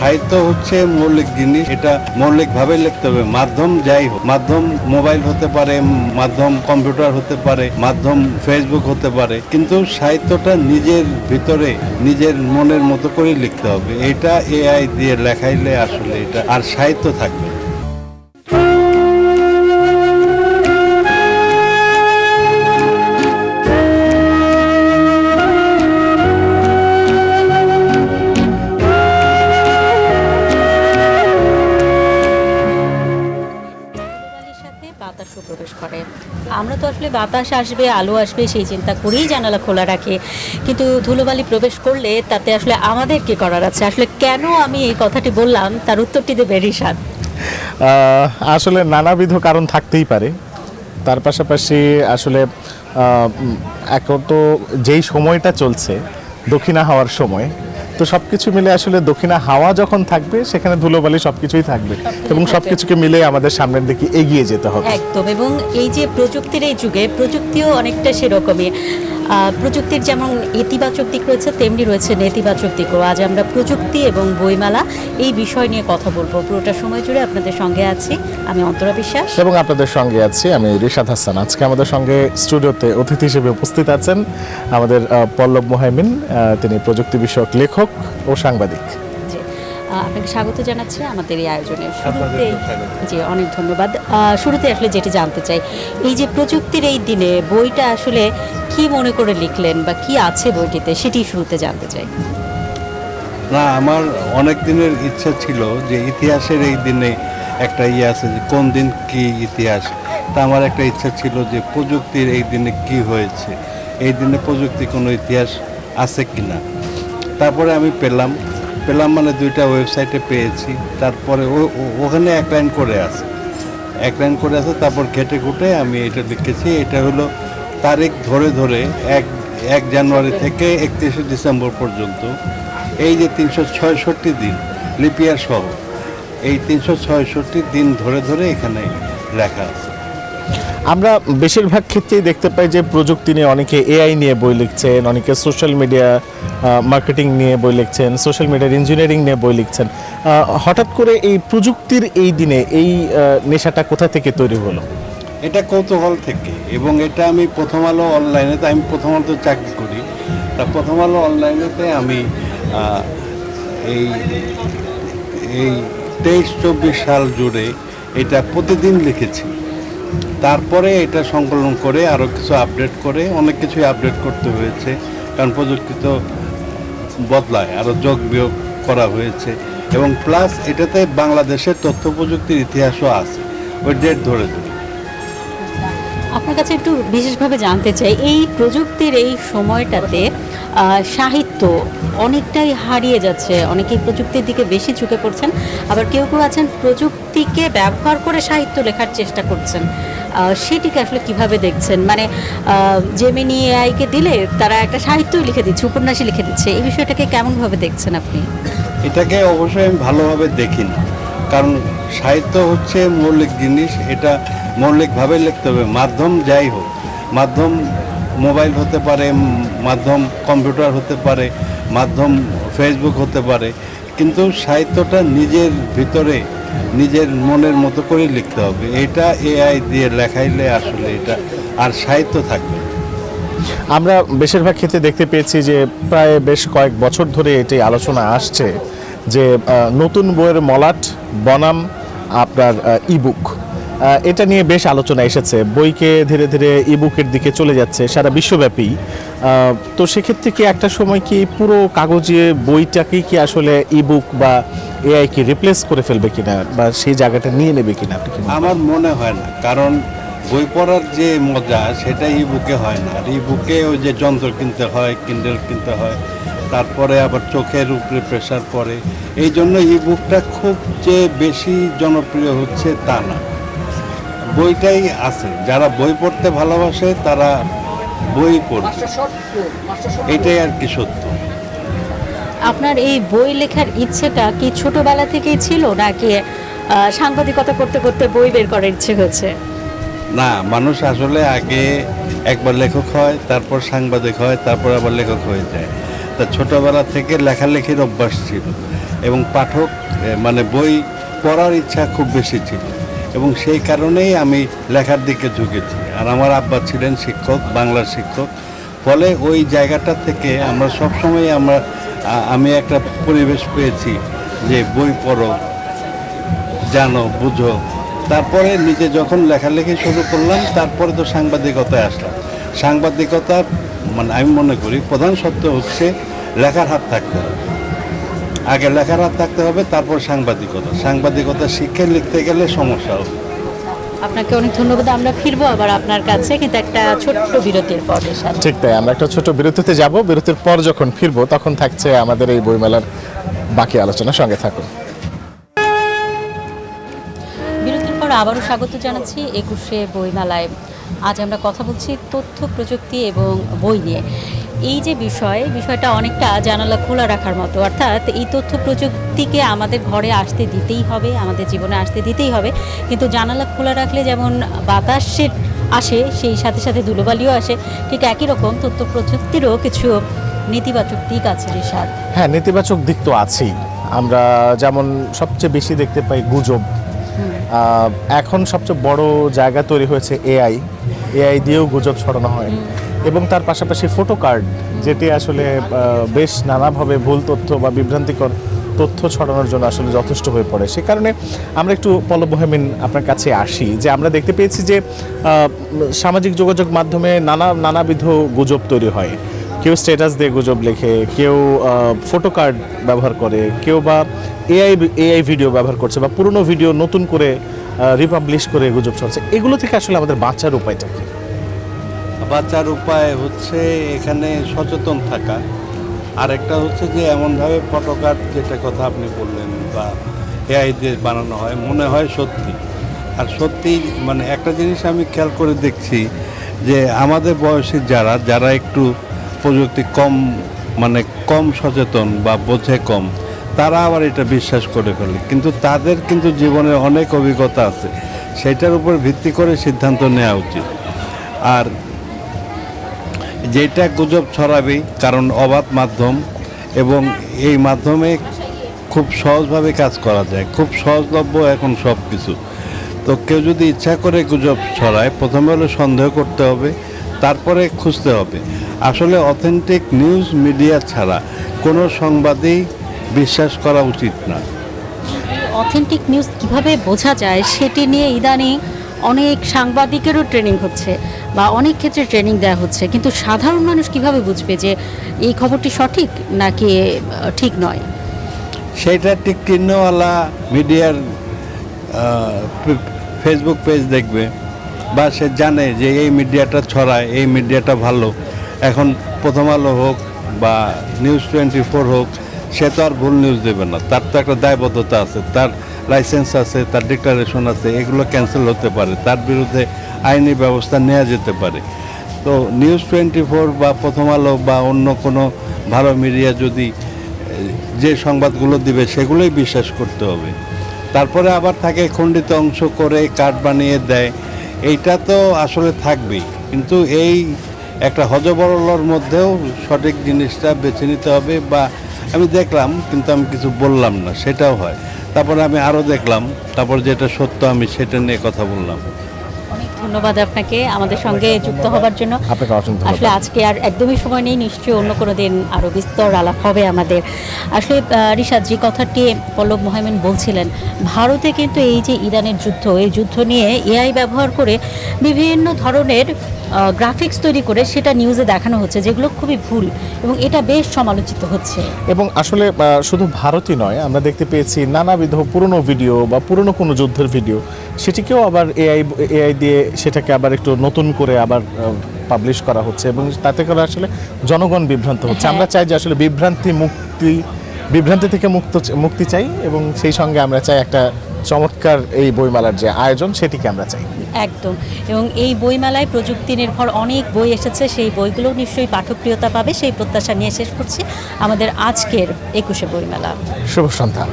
সাহিত্য হচ্ছে মৌলিক জিনিস, এটা মৌলিকভাবে লিখতে হবে। মাধ্যম যাই হোক, মাধ্যম মোবাইল হতে পারে, মাধ্যম কম্পিউটার হতে পারে, মাধ্যম ফেসবুক হতে পারে, কিন্তু সাহিত্যটা নিজের ভিতরে নিজের মনের মতো করে লিখতে হবে। এটা এআই দিয়ে লেখাইলে আসলে এটা আর সাহিত্য থাকবে। বাতাসও প্রবেশ করে। আমরা তো আসলে বাতাস আসবে, আলো আসবে সেই চিন্তা করেই জানালা খোলা রাখি, কিন্তু ধুলোবালি প্রবেশ করলে তাতে আসলে আমাদের কি করার আছে? আসলে কেন আমি এই কথাটি বললাম তার উত্তরটি দেবে রিশাদ। আসলে নানাবিধ কারণ থাকতেই পারে। তার পাশাপাশি আসলে এখন তো যেই সময়টা চলছে দক্ষিণা হাওয়ার সময়, তো সবকিছু মিলে আসলে দক্ষিণা হাওয়া যখন থাকবে সেখানে ধুলোবালি সবকিছুই থাকবে এবং সবকিছুকে মিলে আমাদের সামনের দিকে এগিয়ে যেতে হবে একদম। এবং এই যে প্রযুক্তির এই যুগে, প্রযুক্তিও অনেকটা সেরকমই। প্রযুক্তির যেমন ইতিবাচক দিক রয়েছে, তেমনি রয়েছে নেতিবাচক দিকও। আজ আমরা প্রযুক্তি এবং বইমেলা এই বিষয় নিয়ে কথা বলবো। পুরোটা সময় জুড়ে আপনাদের সঙ্গে আছি আমি অন্তরা বিশ্বাস এবং আপনাদের সঙ্গে আছি আমি রিশাদ হাসান। আজকে আমাদের সঙ্গে স্টুডিওতে অতিথি হিসেবে উপস্থিত আছেন আমাদের পল্লব মোহাইমিন। তিনি প্রযুক্তি বিষয়ক লেখক ও সাংবাদিক। আপনাকে স্বাগত জানাচ্ছি আমাদের এই আয়োজনে। শুরুতেই জি অনেক ধন্যবাদ। শুরুতে আসলে যেটি জানতে চাই, এই যে প্রযুক্তির এই দিনে বইটা আসলে কি মনে করে লিখলেন বা কি আছে বইটিতে, সেটি শুরুতে জানতে চাই। না, আমার অনেক দিনের ইচ্ছা ছিল যে ইতিহাসের এই দিনে একটা আছে যে কোন দিন কি ইতিহাস। তা আমার একটা ইচ্ছা ছিল যে প্রযুক্তির এই দিনে কি হয়েছে, এই দিনে প্রযুক্তি কোনো ইতিহাস আছে কি না। তারপরে আমি পেলাম মানে দুইটা ওয়েবসাইটে পেয়েছি। তারপরে ওখানে এক লাইন করে আছে, তারপর ঘেটে ঘুটে আমি এটা লিখেছি। এটা হলো তারিখ ধরে ধরে 1 জানুয়ারি থেকে 31শে ডিসেম্বর পর্যন্ত এই যে 366 দিন লিপিয়ার সহ এই 366 দিন ধরে ধরে এখানে লেখা আছে। আমরা বেশিরভাগ ক্ষেত্রেই দেখতে পাই যে প্রযুক্তি নিয়ে অনেকে এআই নিয়ে বই লিখছেন, অনেকে সোশ্যাল মিডিয়া মার্কেটিং নিয়ে বই লিখছেন, সোশ্যাল মিডিয়ার ইঞ্জিনিয়ারিং নিয়ে বই লিখছেন। হঠাৎ করে এই প্রযুক্তির এই দিনে এই নেশাটা কোথা থেকে তৈরি হলো? এটা কৌতূহল থেকে, এবং এটা আমি প্রথম আলো অনলাইনেতে, আমি প্রথম আলো চাকরি করি, তা প্রথম আলো অনলাইনেতে আমি এই 23-24 সাল জুড়ে এটা প্রতিদিন লিখেছি। তারপরে এটা সংকলন করে আরও কিছু আপডেট করে, অনেক কিছুই আপডেট করতে হয়েছে, কারণ প্রযুক্তি তো বদলায়, আরও যোগ বিয়োগ করা হয়েছে। এবং প্লাস এটাতে বাংলাদেশের তথ্য প্রযুক্তির ইতিহাসও আছে, ওই ডেট ধরে ধরে। আপনার কাছে একটু বিশেষভাবে জানতে চাই, এই প্রযুক্তির এই সময়টাতে সাহিত্য অনেকটাই হারিয়ে যাচ্ছে। অনেকেই প্রযুক্তির দিকে বেশি ঝুঁকে পড়ছেন, আবার কেউ কেউ আছেন প্রযুক্তিকে ব্যবহার করে সাহিত্য লেখার চেষ্টা করছেন। সেটিকে আসলে কিভাবে দেখছেন? মানে জেমিনি এআইকে দিলে তারা একটা সাহিত্যই লিখে দিচ্ছে, উপন্যাসই লিখে দিচ্ছে, এই বিষয়টাকে কেমনভাবে দেখছেন আপনি? এটাকে অবশ্যই আমি ভালোভাবে দেখি না, কারণ সাহিত্য হচ্ছে মৌলিক জিনিস, এটা মৌলিকভাবে লিখতে হবে। মাধ্যম যাই হোক, মাধ্যম মোবাইল হতে পারে, মাধ্যম কম্পিউটার হতে পারে, মাধ্যম ফেসবুক হতে পারে, কিন্তু সাহিত্যটা নিজের ভিতরে নিজের মনের মতো করে লিখতে হবে। এটা এআই দিয়ে লেখাইলে আসলে এটা আর সাহিত্য থাকবে। আমরা বেশিরভাগ ক্ষেত্রে দেখতে পেয়েছি যে প্রায় বেশ কয়েক বছর ধরে এটি আলোচনা আসছে যে নতুন বইয়ের মলাট বনাম আপনার ইবুক, এটা নিয়ে বেশ আলোচনা এসেছে। বইকে ধীরে ধীরে ইবুকের দিকে চলে যাচ্ছে সারা বিশ্বব্যাপী। তো সেক্ষেত্রে কি একটা সময় কি পুরো কাগজে বইটাকেই কি আসলে ইবুক বা এআই কি রিপ্লেস করে ফেলবে কিনা, বা সেই জায়গাটা নিয়ে নেবে কিনা? আমার মনে হয় না, কারণ বই পড়ার যে মজা সেটা ইবুকে হয় না। আর ইবুকে ওই যে যন্ত্র কিনতে হয়, কিন্ডেল কিনতে হয়, তারপরে আবার চোখের উপরে প্রেশার পড়ে। এই জন্য ইবুকটা খুব যে বেশি জনপ্রিয় হচ্ছে তা না। বইটাই আছে, যারা বই পড়তে ভালোবাসে তারা বই পড়ে, এটাই আর কি সত্য। আপনার এই বই লেখার ইচ্ছেটা কি ছোটবেলা থেকেই ছিল, নাকি সাংবাদিকতা করতে করতে বই বের করার ইচ্ছে হয়েছে? না, মানুষ আসলে আগে একবার লেখক হয়, তারপর সাংবাদিক হয়, তারপর আবার লেখক হয়ে যায়। তা ছোটবেলা থেকে লেখালেখির অভ্যাস ছিল এবং পাঠক মানে বই পড়ার ইচ্ছা খুব বেশি ছিল এবং সেই কারণেই আমি লেখার দিকে ঝুঁকেছি। আর আমার আব্বা ছিলেন শিক্ষক, বাংলার শিক্ষক, ফলে ওই জায়গাটা থেকে আমরা সবসময় আমি একটা পরিবেশ পেয়েছি যে বই পড়ো, জানো, বুঝো। তারপরে নিজে যখন লেখালেখি শুরু করলাম তারপরে তো সাংবাদিকতায় আসলাম। সাংবাদিকতার মানে আমি মনে করি প্রধান সত্য হচ্ছে লেখার হাত থাকতে হবে। আগে লেখার হাত থাকতে হবে, তারপর সাংবাদিকতা শিখে লিখতে গেলে সমস্যা হবে। আপনাকে অনেক ধন্যবাদ। আমরা ফিরবো আবার আপনার কাছে, কিন্তু একটা ছোট্ট বিরতির পর এসে। ঠিক তাই, আমরা একটা ছোট বিরতিতে যাব। বিরতির পর যখন ফিরবো তখন থাকছে আমাদের এই বইমেলার বাকি আলোচনা। সঙ্গে থাকুন। বিরতির পর আবারও স্বাগত জানাচ্ছি 21শে বইমেলায়। আজ আমরা কথা বলছি তথ্য প্রযুক্তি এবং বই নিয়ে। এই যে বিষয়টা অনেকটা জানালা খোলা রাখার মতো, অর্থাৎ এই তথ্য প্রযুক্তিকে আমাদের ঘরে আসতে দিতেই হবে, আমাদের জীবনে আসতে দিতেই হবে, কিন্তু জানালা খোলা রাখলে যেমন বাতাসের আসে সেই সাথে সাথে ধুলোবালিও আসে, ঠিক একই রকম তথ্য প্রযুক্তিরও কিছু নেতিবাচক দিক আছে রিশাদ। হ্যাঁ, নেতিবাচক দিক তো আছেই। আমরা যেমন সবচেয়ে বেশি দেখতে পাই গুজব। এখন সবচেয়ে বড় জায়গা তৈরি হয়েছে এআই দিয়েও গুজব ছড়ানো হয় এবং তার পাশাপাশি ফটো কার্ড, যেটি আসলে বেশ নানাভাবে ভুল তথ্য বা বিভ্রান্তিকর তথ্য ছড়ানোর জন্য আসলে যথেষ্ট হয়ে পড়ে। সে কারণে আমরা একটু পল্লব মোহামিন আপনার কাছে আসি যে আমরা দেখতে পেয়েছি যে সামাজিক যোগাযোগ মাধ্যমে নানাবিধ গুজব তৈরি হয়। কেউ স্ট্যাটাস দিয়ে গুজব লেখে, কেউ ফটো কার্ড ব্যবহার করে, কেউ বা এআই ভিডিও ব্যবহার করছে বা পুরনো ভিডিও নতুন করে রিপাবলিশ করে গুজব চলছে। এগুলো থেকে আসলে আমাদের বাঁচার উপায়টা কি? বাঁচার উপায় হচ্ছে এখানে সচেতন থাকা। আরেকটা হচ্ছে যে এমনভাবে ফটো কার্ড, যেটা কথা আপনি বললেন, বা এআই দিয়ে বানানো হয়, মনে হয় সত্যি। আর সত্যি মানে একটা জিনিস আমি খেয়াল করে দেখছি যে আমাদের বয়সী যারা একটু প্রযুক্তি কম সচেতন বা বোঝে কম, তারা আবার এটা বিশ্বাস করে ফেলে। কিন্তু তাদের কিন্তু জীবনে অনেক অভিজ্ঞতা আছে, সেটার উপর ভিত্তি করে সিদ্ধান্ত নেওয়া উচিত। আর যেটা গুজব ছড়াবেই, কারণ অবাধ মাধ্যম এবং এই মাধ্যমে খুব সহজভাবে কাজ করা যায়, খুব সহজলভ্য এখন সব কিছু। তো কেউ যদি ইচ্ছা করে গুজব ছড়ায়, প্রথমে হলো সন্দেহ করতে হবে, তারপরে খুঁজতে হবে। আসলে অথেন্টিক নিউজ মিডিয়া ছাড়া কোনো সংবাদই বিশ্বাস করা উচিত না। অথেন্টিক নিউজ কিভাবে বোঝা যায় সেটি নিয়ে ইদানিং অনেক সাংবাদিকেরও ট্রেনিং হচ্ছে বা অনেক ক্ষেত্রে ট্রেনিং দেওয়া হচ্ছে, কিন্তু সাধারণ মানুষ কিভাবে বুঝবে যে এই খবরটি সঠিক নাকি ঠিক নয়? সেটা ঠিক চিহ্নওয়ালা মিডিয়ার ফেসবুক পেজ দেখবে, বা সে জানে যে এই মিডিয়াটা ছড়ায়, এই মিডিয়াটা ভালো। এখন প্রথম আলো হোক বা নিউজ 24 হোক, সে তো আর ভুল নিউজ দেবে না, তার তো একটা দায়বদ্ধতা আছে, তার লাইসেন্স আছে, তার ডিক্লারেশন আছে, এগুলো ক্যান্সেল হতে পারে, তার বিরুদ্ধে আইনি ব্যবস্থা নেওয়া যেতে পারে। তো নিউজ 24 বা প্রথম আলো বা অন্য কোনো ভালো মিডিয়া যদি যে সংবাদগুলো দিবে সেগুলোই বিশ্বাস করতে হবে। তারপরে আবার থাকে খণ্ডিত অংশ করে কার্ড বানিয়ে দেয়, এইটা তো আসলে থাকবেই, কিন্তু এই একটা হজবরলর মধ্যেও সঠিক জিনিসটা বেছে নিতে হবে। বা আমি দেখলাম কিন্তু আমি কিছু বললাম না, সেটাও হয়। তারপরে আমি আরও দেখলাম, তারপর যেটা সত্য আমি সেটা নিয়ে কথা বললাম। অনেক ধন্যবাদ আপনাকে আমাদের সঙ্গে যুক্ত হবার জন্য। আপনাকে অসংখ্য ধন্যবাদ। আসলে আজকে আর একদমই সময় নেই, নিশ্চয়ই অন্য কোনো দিন আরও বিস্তর আলাপ হবে আমাদের। আসলে রিশাদ, যে কথাটি পল্লব মোহামিন বলছিলেন, ভারতে কিন্তু এই যে ইরানের যুদ্ধ, এই যুদ্ধ নিয়ে এআই ব্যবহার করে বিভিন্ন ধরনের গ্রাফিক্স তৈরি করে সেটা নিউজে দেখানো হচ্ছে, যেগুলো খুবই ভুল এবং এটা বেশ সমালোচিত হচ্ছে। এবং আসলে শুধু ভারতই নয়, আমরা দেখতে পেয়েছি নানাবিধ পুরনো ভিডিও বা পুরনো কোনো যুদ্ধের ভিডিও, সেটিকেও আবার এআই দিয়ে সেটাকে আবার একটু নতুন করে আবার পাবলিশ করা হচ্ছে এবং তাতে করে আসলে জনগণ বিভ্রান্ত হচ্ছে। আমরা চাই যে আসলে বিভ্রান্তি থেকে মুক্তি চাই এবং সেই সঙ্গে আমরা চাই একটা চমৎকার এই বইমেলার যে আয়োজন, সেটিকে আমরা চাই। একদম। এবং এই বইমেলায় প্রযুক্তি নির্ভর অনেক বই এসেছে, সেই বইগুলো নিশ্চয়ই পাঠকপ্রিয়তা পাবে, সেই প্রত্যাশা নিয়ে শেষ করছি আমাদের আজকের 21শে বইমেলা। শুভ সন্ধ্যা।